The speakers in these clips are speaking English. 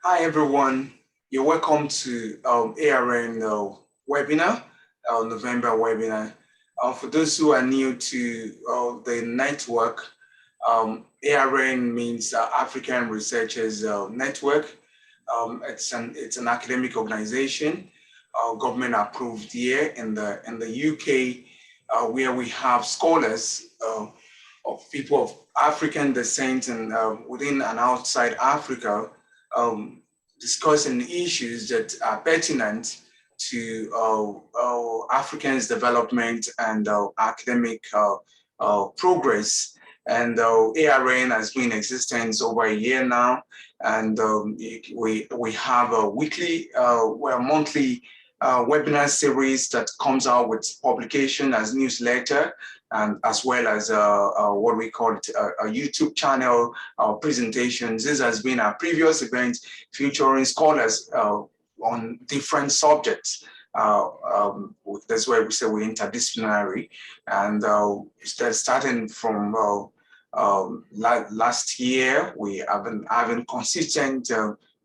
Hi everyone, you're welcome to ARN webinar, November webinar. For those who are new to the network, ARN means African Researchers Network. It's an academic organization, government approved here in the UK, where we have scholars of people of African descent and within and outside Africa, discussing issues that are pertinent to Africans' development and academic progress. And ARN has been in existence over a year now, and we have a weekly, monthly webinar series that comes out with publication as newsletter, and as well as what we call a YouTube channel presentations. This has been our previous event featuring scholars on different subjects. That's why we say we're interdisciplinary, and starting from last year, we have been having consistent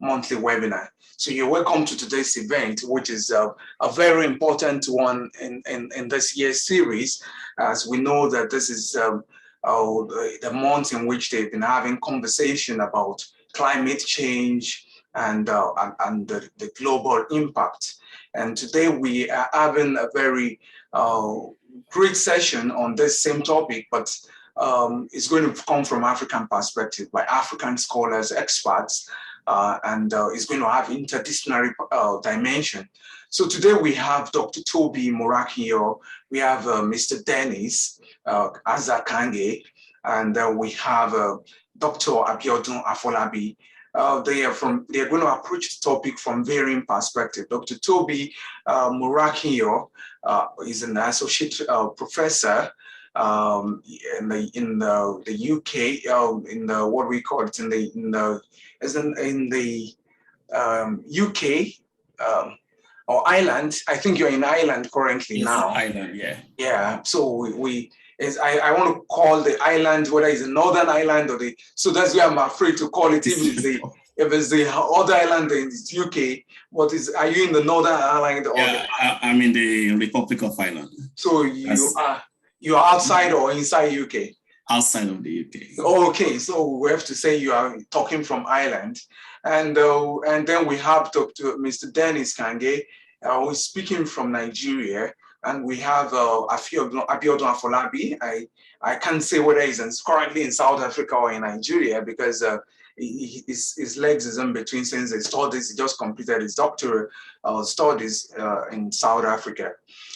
monthly webinar. So you're welcome to today's event, which is a very important one in this year's series, as we know that this is the month in which they've been having conversation about climate change and the global impact. And today we are having a very great session on this same topic, but it's going to come from African perspective by African scholars, experts, and it's going to have interdisciplinary dimension. So today we have Dr. Toby Morakinyo, we have Mr. Dennis Azakange, and we have Dr. Abiodun Afolabi. They're going to approach the topic from varying perspectives. Dr. Toby Morakinyo is an associate professor in the UK, in the what we call it in the UK or Ireland. I think you're in Ireland currently now. Ireland, yeah. Yeah. So I want to call the island, whether it's the Northern Ireland or so that's why I'm afraid to call it if it's the other island in the UK. Are you in the Northern Ireland? Yeah, I'm in the Republic of Ireland. So you're outside or inside UK? Outside of the UK. Okay, so we have to say you are talking from Ireland. And then we have Dr. Mr. Dennis Kange, who's speaking from Nigeria. And we have Abiodun Afolabi. I can't say whether he's currently in South Africa or in Nigeria because his legs is in between since he just completed his doctoral studies in South Africa.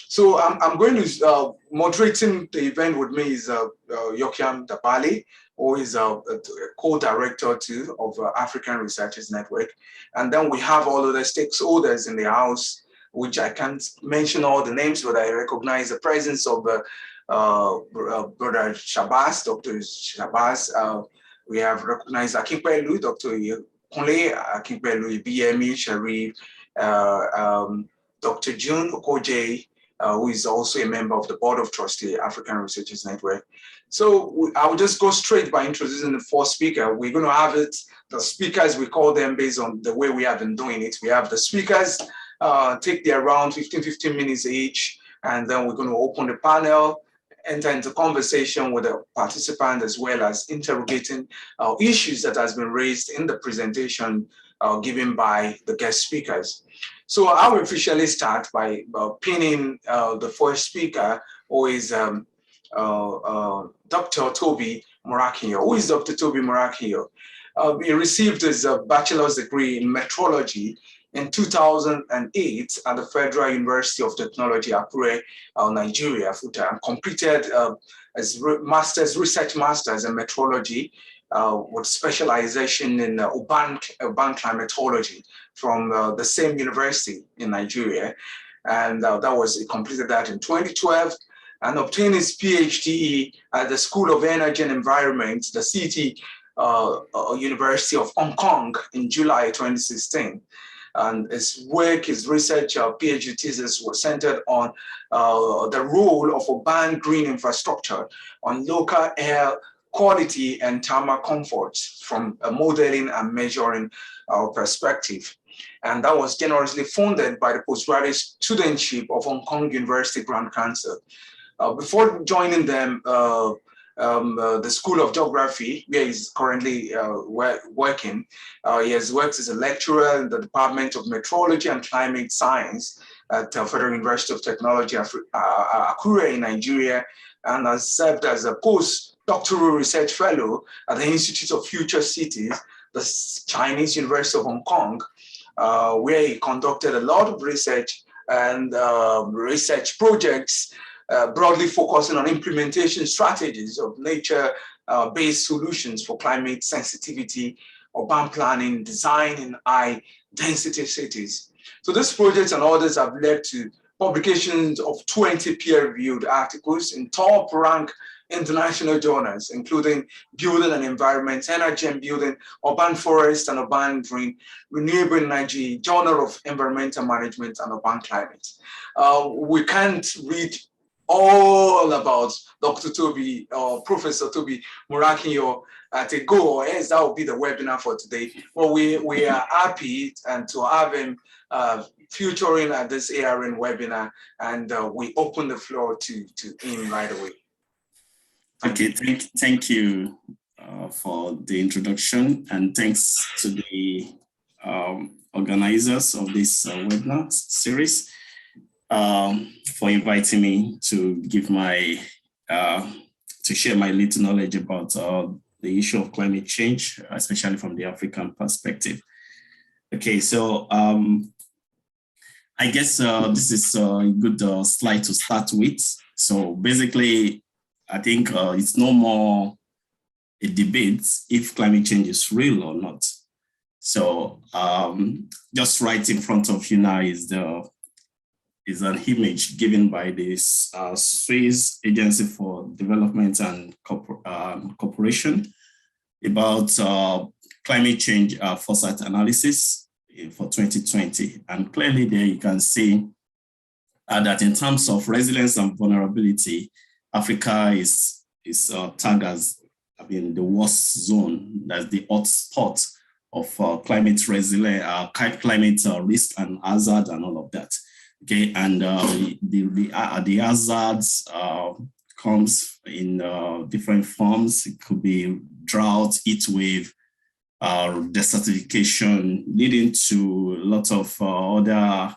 So I'm going to, moderating the event with me is Yokiam Dabali, who is a co-director too of African Researchers Network. And then we have all of the stakeholders in the house, which I can't mention all the names, but I recognize the presence of Brother Shabazz, Dr. Shabazz. We have recognized Akinpelu, Dr. Kunle Akinpelu, BME, Sharif, Dr. June Okoje, who is also a member of the Board of Trustees, African Researchers Network. So I will just go straight by introducing the first speaker. We're going to have the speakers, we call them based on the way we have been doing it. We have the speakers take their round 15 minutes each, and then we're going to open the panel enter into conversation with the participant as well as interrogating issues that has been raised in the presentation given by the guest speakers. So I will officially start by pinning the first speaker, who is Dr. Toby Morakinyo. Who is Dr. Toby Morakinyo? He received his bachelor's degree in metrology in 2008 at the Federal University of Technology, Akure, Nigeria, Futa, and completed his research master's in metrology with specialization in urban climatology from the same university in Nigeria. And he completed that in 2012 and obtained his PhD at the School of Energy and Environment, the City University of Hong Kong in July 2016. And his work, his research, PhD thesis was centered on the role of urban green infrastructure on local air quality and thermal comfort from a modeling and measuring perspective. And that was generously funded by the postgraduate studentship of Hong Kong University Grand Council. Before joining them, the School of Geography, where he's currently working. He has worked as a lecturer in the Department of Meteorology and Climate Science at Federal University of Technology, Akure in Nigeria, and has served as a postdoctoral research fellow at the Institute of Future Cities, the Chinese University of Hong Kong, where he conducted a lot of research and research projects broadly focusing on implementation strategies of nature-based solutions for climate sensitivity, urban planning, design in high-density cities. So these projects and others have led to publications of 20 peer-reviewed articles in top-ranked international journals, including Building and Environment, Energy and Building, Urban Forest and Urban Green, Renewable Energy, Journal of Environmental Management and Urban Climate. We can't read all about Dr. Toby or Professor Toby Morakinyo at a go, or else that will be the webinar for today. Well, we are happy and to have him featuring at this ARN webinar, and we open the floor to him right away. Thank you for the introduction, and thanks to the organizers of this webinar series for inviting me to give to share my little knowledge about the issue of climate change, especially from the African perspective. Okay, so I guess this is a good slide to start with. So basically, I think it's no more a debate if climate change is real or not. So just right in front of you now is an image given by this Swiss Agency for Development and Cooperation about climate change foresight analysis for 2020. And clearly there you can see that in terms of resilience and vulnerability, Africa is tagged as the worst zone, that's the hot spot of climate resilience, climate risk and hazard and all of that. Okay, and the hazards comes in different forms. It could be drought, heat wave, desertification, leading to a lot of other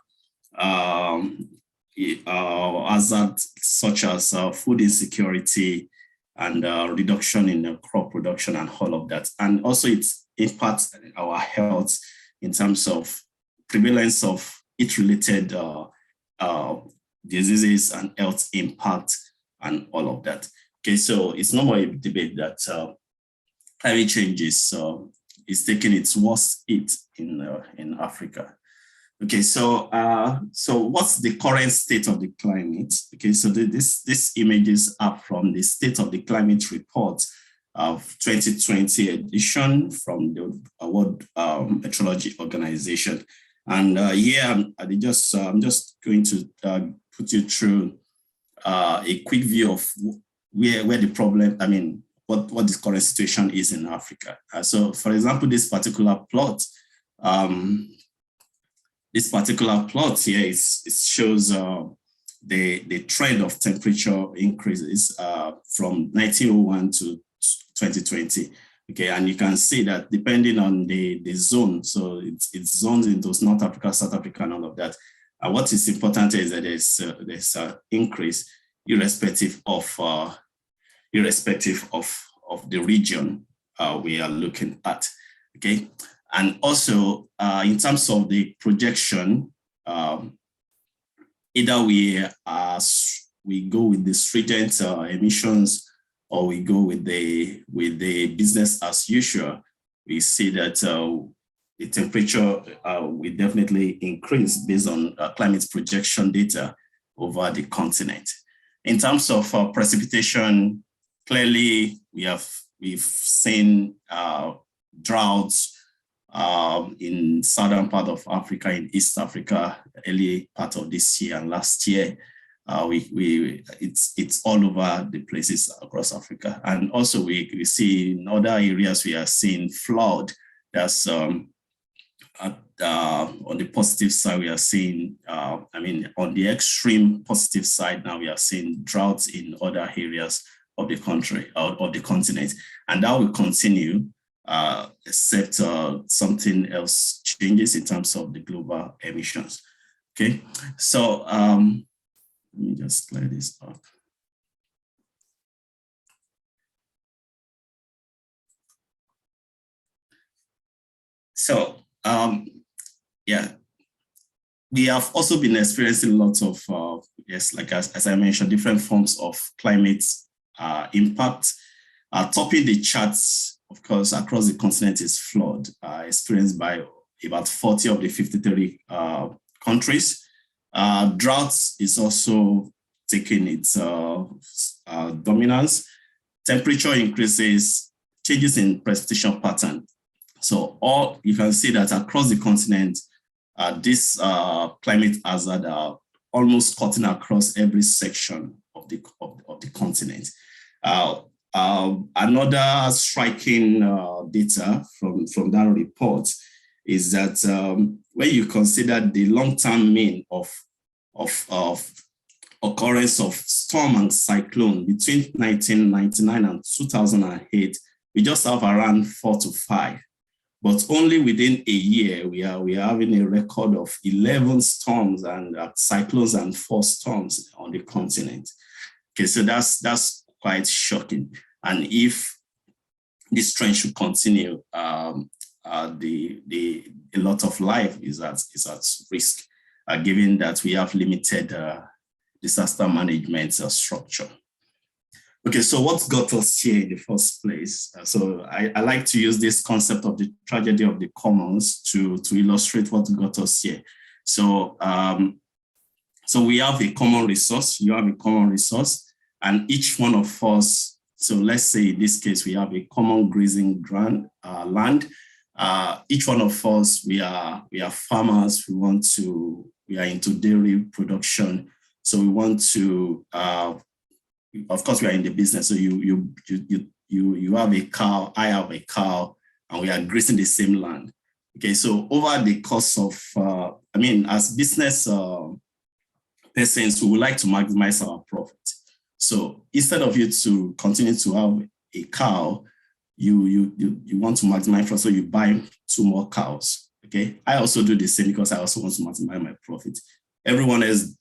hazards such as food insecurity and reduction in crop production and all of that. And also it impacts our health in terms of prevalence of heat-related diseases and health impact and all of that. Okay, so it's not more a debate that climate change is taking its worst hit in Africa. Okay, so what's the current state of the climate? Okay, so these images are from the State of the Climate Report of 2020 edition from the World Meteorology Organization. And here I'm just going to put you through a quick view of where the problem, what the current situation is in Africa. So for example, this particular plot here, it shows the trend of temperature increases from 1901 to 2020. Okay, and you can see that depending on the zone, so it's zones into North Africa, South Africa, and all of that. What is important is that there's an increase irrespective of the region we are looking at. Okay, and also in terms of the projection, either we go with the stringent emissions, or we go with the business as usual. We see that the temperature will definitely increase based on climate projection data over the continent. In terms of precipitation, clearly we've seen droughts in southern part of Africa, in East Africa, early part of this year and last year. It's all over the places across Africa. And also we see in other areas we are seeing flood. That's on the positive side, we are seeing, on the extreme positive side now, we are seeing droughts in other areas of the country, of the continent. And that will continue except something else changes in terms of the global emissions. Okay, so let me just clear this up. So, we have also been experiencing lots of, like as I mentioned, different forms of climate impact. Topping the charts, of course, across the continent is flood, experienced by about 40 of the 53 countries. Droughts is also taking its dominance. Temperature increases, changes in precipitation pattern. So you can see that across the continent, this climate hazard are almost cutting across every section of the continent. Another striking data from that report is that when you consider the long-term mean of occurrence of storm and cyclone between 1999 and 2008, we just have around 4 to 5. But only within a year, we are having a record of 11 storms and cyclones and 4 storms on the continent. Okay, so that's quite shocking. And if this trend should continue, a lot of life is at risk, given that we have limited disaster management structure. Okay, so what got us here in the first place? So I like to use this concept of the tragedy of the commons to illustrate what got us here. So, so we have a common resource, you have a common resource, and each one of us, so let's say in this case, we have a common grazing land. Each one of us, we are farmers, we are into dairy production. So we want to, of course, we are in the business. So you have a cow, I have a cow, and we are grazing the same land. Okay, so over the course of, as business persons, we would like to maximize our profit. So instead of you to continue to have a cow, you want to maximize profit, so you buy 2 more cows. Okay, I also do the same because I also want to maximize my profit. Everyone else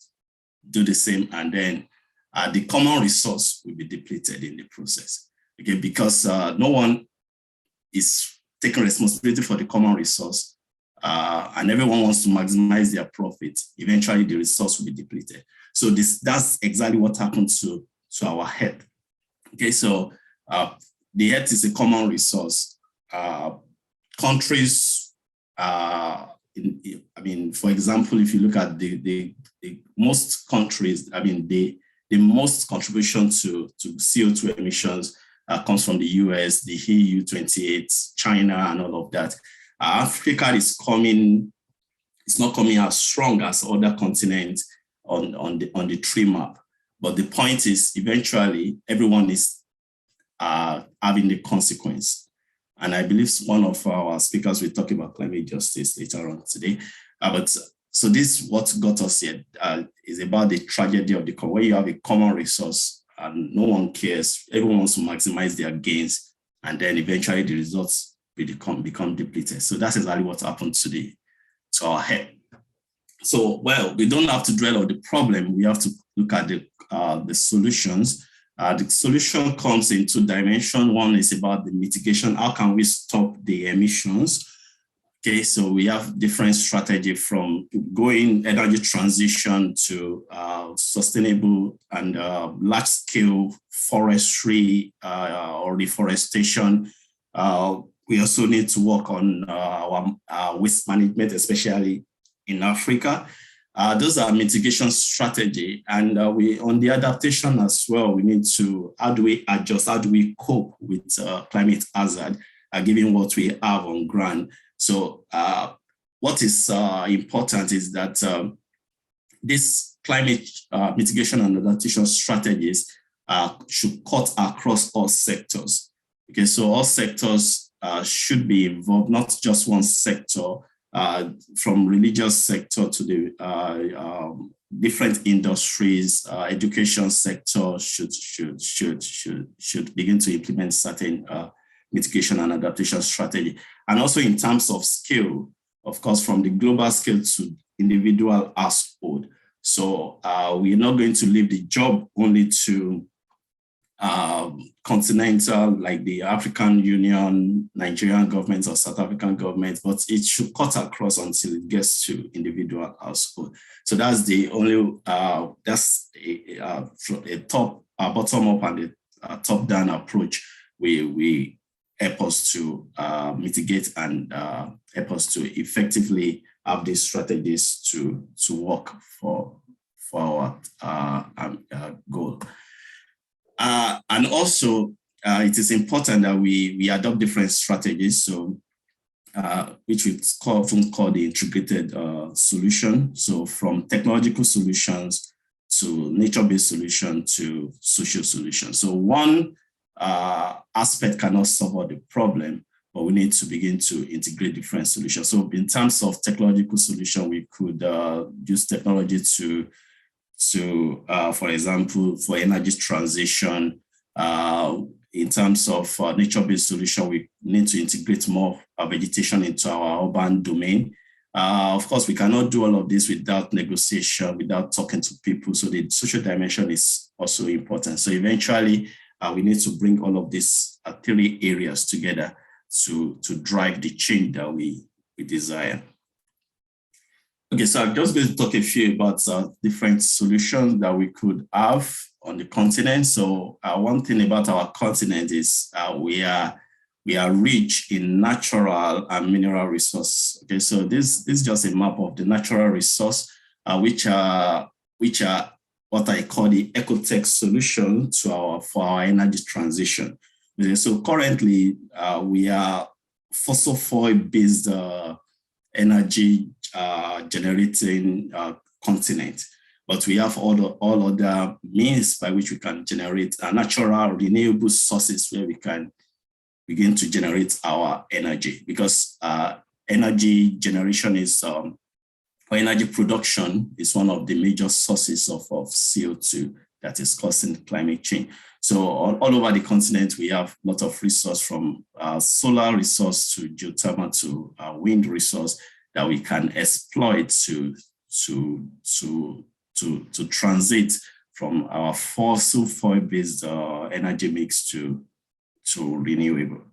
do the same, and then the common resource will be depleted in the process. Okay, because no one is taking responsibility for the common resource, and everyone wants to maximize their profit. Eventually, the resource will be depleted. So that's exactly what happened to our health. Okay, so the health is a common resource. Countries, for example, if you look at the most countries, the most contribution to CO2 emissions comes from the US, the EU 28, China, and all of that. Africa is not coming as strong as other continents on the tree map. But the point is, eventually, everyone is having the consequence. And I believe one of our speakers will talk about climate justice later on today. But So this what got us here is about the tragedy of the where you have a common resource and no one cares. Everyone wants to maximize their gains, and then eventually the results become depleted. So that's exactly what happened to our head. So, well, we don't have to dwell on the problem. We have to look at the solutions. The solution comes in two dimensions. One is about the mitigation. How can we stop the emissions? Okay, so we have different strategy from going energy transition to sustainable and large-scale forestry or reforestation. We also need to work on our waste management, especially in Africa. Those are mitigation strategy. And we on the adaptation as well, we need to, how do we adjust, how do we cope with climate hazard, given what we have on ground? So what is important is that this climate mitigation and adaptation strategies should cut across all sectors. Okay, so all sectors should be involved, not just one sector, from religious sector to the different industries. Education sector should begin to implement certain mitigation and adaptation strategy. And also in terms of scale, of course, from the global scale to individual household. So we're not going to leave the job only to continental, like the African Union, Nigerian government or South African government, but it should cut across until it gets to individual household. So that's the only, that's a bottom up and a top down approach. We help us to mitigate and help us to effectively have these strategies to work for our goal. And also, it is important that we adopt different strategies, so which we often call the integrated solution. So from technological solutions to nature-based solution to social solutions. So one aspect cannot solve all the problem, but we need to begin to integrate different solutions. So in terms of technological solution, we could use technology to for example, for energy transition. In terms of nature-based solution, we need to integrate more vegetation into our urban domain. Of course, we cannot do all of this without negotiation, without talking to people. So the social dimension is also important. So eventually, we need to bring all of these three areas together to drive the change that we desire. Okay, so I'm just going to talk a few about different solutions that we could have on the continent. So one thing about our continent is we are rich in natural and mineral resource. Okay, so this is just a map of the natural resource, which are what I call the ecotech solution for our energy transition. Okay, so currently we are fossil fuel based energy generating continent, but we have all other means by which we can generate natural renewable sources where we can begin to generate our energy, because energy generation is or energy production is one of the major sources of CO2 that is causing climate change. So all over the continent, we have a lot of resource, from solar resource to geothermal to wind resource that we can exploit to transit from our fossil fuel-based energy mix to renewable.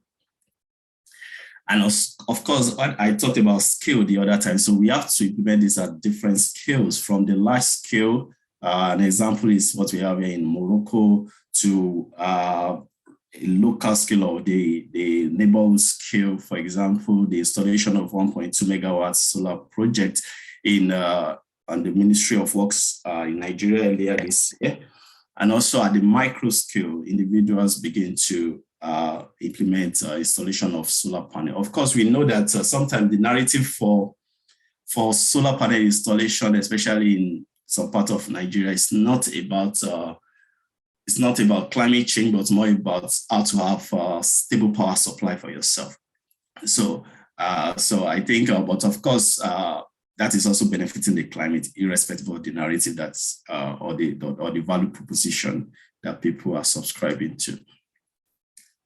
And of course, I talked about scale the other time. So we have to implement this at different scales, from the large scale. An example is what we have here in Morocco, to a local scale of the neighborhood scale. For example, the installation of 1.2 megawatts solar project on the Ministry of Works in Nigeria earlier this year. And also at the micro scale, individuals begin to implement installation of solar panel. Of course, we know that sometimes the narrative for solar panel installation, especially in some part of Nigeria, is not about climate change, but more about how to have a stable power supply for yourself. So I think, but of course, that is also benefiting the climate, irrespective of the narrative that's or the value proposition that people are subscribing to.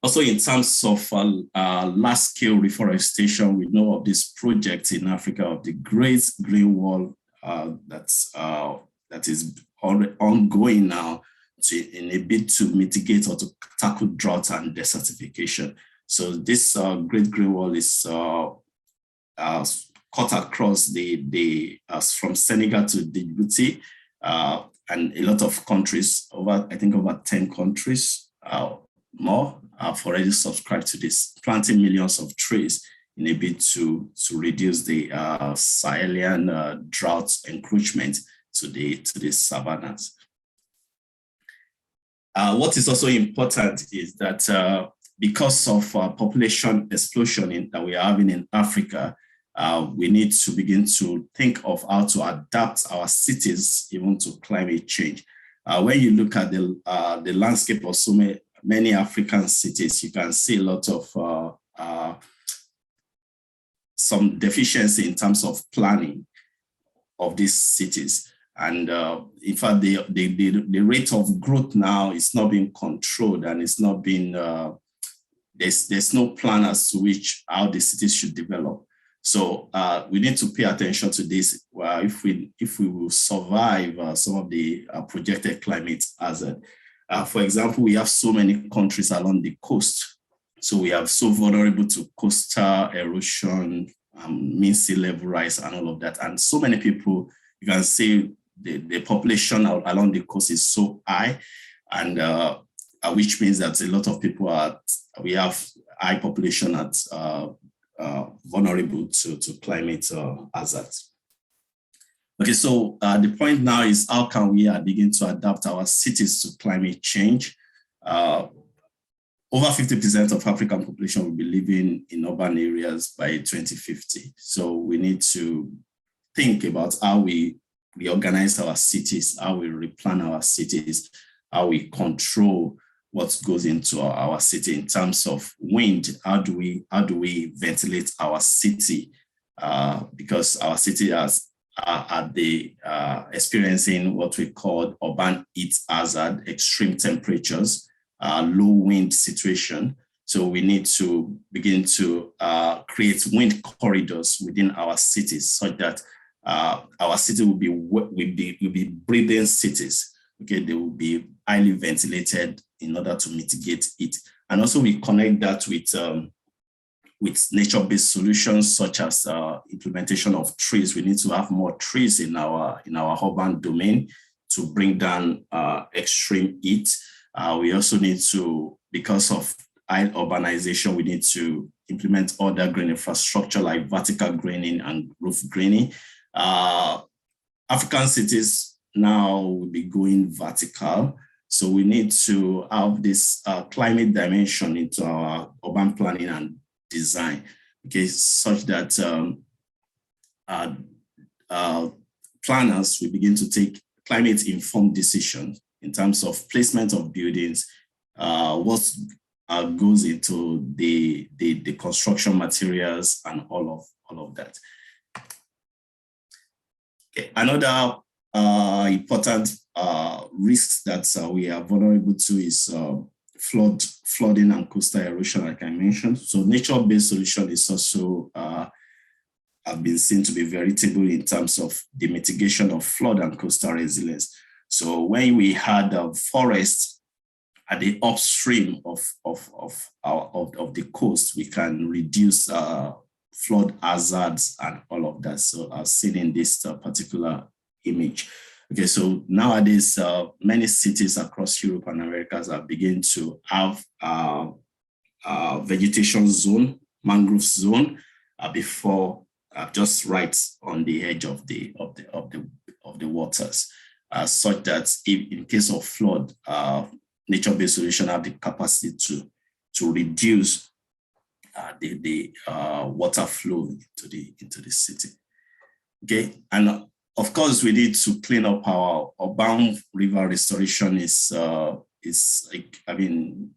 Also, in terms of large-scale reforestation, we know of this project in Africa of the Great Green Wall that is ongoing now in a bid to mitigate or to tackle drought and desertification. So this Great Green Wall is cut across from Senegal to Djibouti, and a lot of countries, I think over 10 countries more have already subscribed to this, planting millions of trees in a bid to reduce the Sahelian drought encroachment to the savannas. What is also important is that because of population explosion that we are having in Africa, we need to begin to think of how to adapt our cities even to climate change. When you look at the landscape of so many African cities, you can see a lot of some deficiency in terms of planning of these cities. And in fact, the rate of growth now is not being controlled, and it's not being, there's no plan as to how the cities should develop. So we need to pay attention to this if we will survive some of the projected climate hazard. For example, we have so many countries along the coast. So we are so vulnerable to coastal erosion, mean sea level rise and all of that. And so many people, you can say the population along the coast is so high, and which means that a lot of people we have high population at vulnerable to climate hazards. Okay, so the point now is how can we begin to adapt our cities to climate change? Over 50% of African population will be living in urban areas by 2050. So we need to think about how we reorganize our cities, how we replan our cities, how we control what goes into our city in terms of wind. How do we ventilate our city? Because our city are experiencing what we call urban heat hazard, extreme temperatures, low wind situation. So we need to begin to create wind corridors within our cities so that our city will be breathing cities. Okay, they will be highly ventilated in order to mitigate it. And also we connect that with nature-based solutions such as implementation of trees. We need to have more trees in our urban domain to bring down extreme heat. We also need to, because of high urbanization, we need to implement other green infrastructure like vertical greening and roof greening. African cities now will be going vertical. So we need to have this climate dimension into our urban planning and design, okay, such that planners will begin to take climate-informed decisions in terms of placement of buildings, what goes into the construction materials and all of that. Okay. Another important risks that we are vulnerable to is flooding and coastal erosion, like I mentioned. So nature-based solution is also have been seen to be veritable in terms of the mitigation of flood and coastal resilience. So when we had forests at the upstream of the coast, we can reduce flood hazards and all of that. So I've seen in this particular image. Okay, so nowadays, many cities across Europe and Americas are beginning to have vegetation zone, mangrove zone, before just right on the edge of the waters, such that if in case of flood, nature-based solution have the capacity to reduce the water flow into the city. Okay, and of course, we need to clean up our urban river restoration is like, I mean,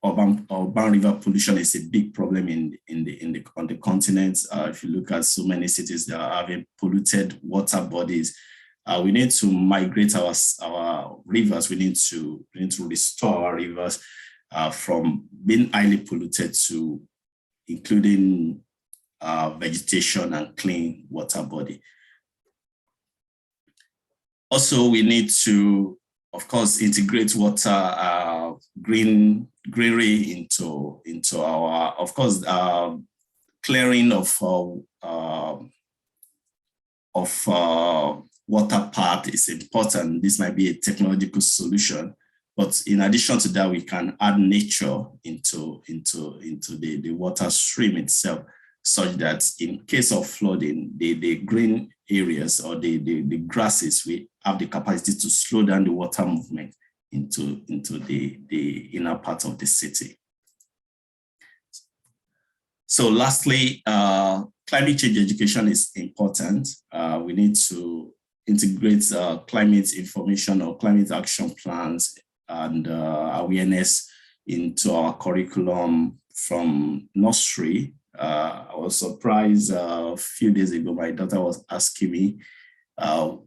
urban river pollution is a big problem on the continent. If you look at so many cities that are having polluted water bodies, we need to migrate our rivers. We need to restore our rivers from being highly polluted to including vegetation and clean water body. Also, we need to, of course, integrate water greenery into our, of course, clearing of water path is important. This might be a technological solution, but in addition to that, we can add nature into the water stream itself, such that in case of flooding, the green areas or the grasses, we have the capacity to slow down the water movement into the inner part of the city. So lastly, climate change education is important. We need to integrate climate information or climate action plans and awareness into our curriculum from nursery. I was surprised a few days ago, my daughter was asking me,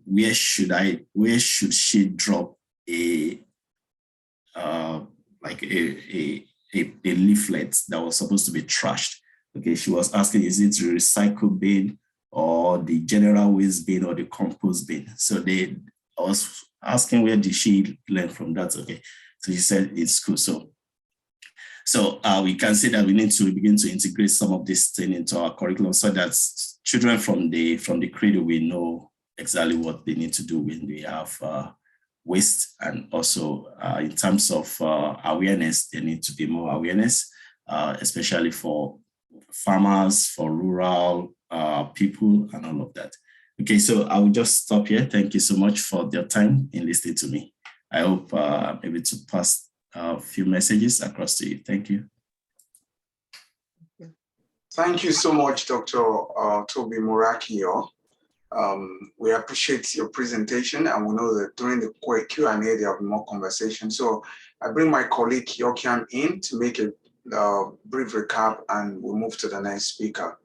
where should she drop a leaflet that was supposed to be trashed? Okay, she was asking, is it the recycle bin or the general waste bin or the compost bin? So I was asking, where did she learn from that? Okay, so she said it's school. So we can say that we need to begin to integrate some of this thing into our curriculum so that children from the cradle will know exactly what they need to do when they have waste, and also in terms of awareness, there need to be more awareness, especially for farmers, for rural people, and all of that. Okay, so I will just stop here. Thank you so much for your time in listening to me. I hope I'm able to pass a few messages across to you. Thank you. Thank you so much, Dr. Toby Morakinyo. We appreciate your presentation, and we know that during the Q&A, there will be more conversation. So I bring my colleague Yokian in to make a brief recap, and we'll move to the next speaker.